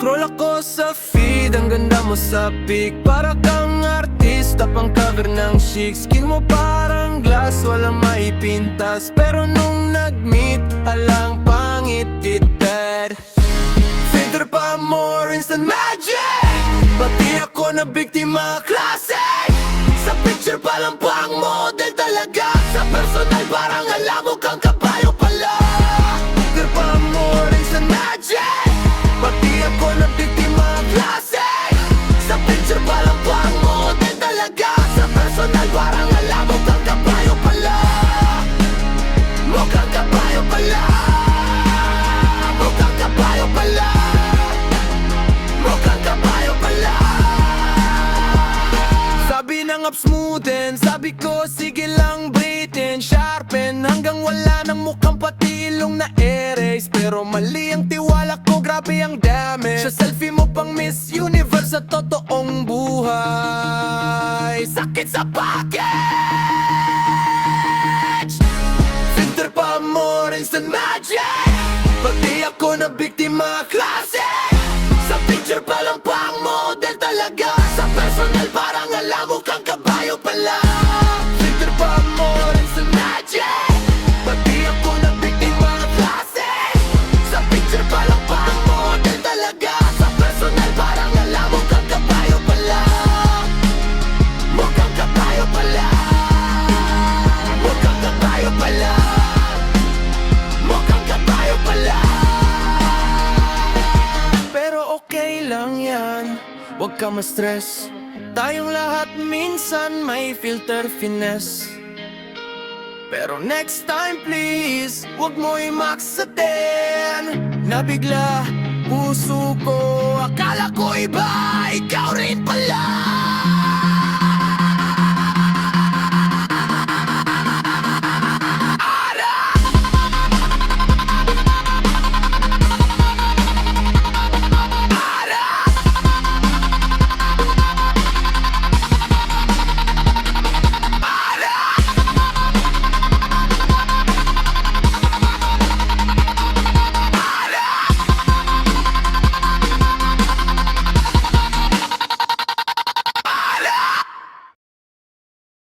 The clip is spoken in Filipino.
Scroll ako sa feed, ang ganda mo sa pic. Para kang artista, pang cover ng chic. Skin mo parang glass, walang maipintas. Pero nung nag-meet, alang pangit ited. Filter pa more instant magic. Pati ako na biktima klase. Sa picture pa lang pang model talaga. Sa personal parang alam mo kang kapayo pala. Filter pa more instant magic. Pati ako na biktima klase. Sa picture pa lang pang model talaga. Sa personal parang alam mo kang kapayo pala. Mukhang kapayo pala. Mukhang kapayo pala. Mukhang kapayo pala. Sabi ng upsmoothen, sabi ko sige lang Britain. Sharpen hanggang wala ng mukhang pati ilong na erase. Pero mali ang tiwala ko, grabe ang damage. Sa selfie mo pang Miss Universe sa totoong buhay. Sakit sa package. Filter pa more instant magic. Pati ako na biktima klase. Sa picture pa lang pang model talaga. Sa personal parang alam mo kang kabayo pala. Filter pa more instant magic. Pati ako na biktima klase. Sa picture pa lang pang model talaga. Sa personal parang alam mo kang kabayo pala. Mukhang kabayo pala. Mukhang kabayo pala. Mukhang kabayo pala. Pero okay lang yan, huwag ka ma-stress. Tayong lahat minsan may filter finesse. Pero next time please, huwag mo i-max sa 10. Nabigla puso ko, akala ko iba, ikaw rin pala.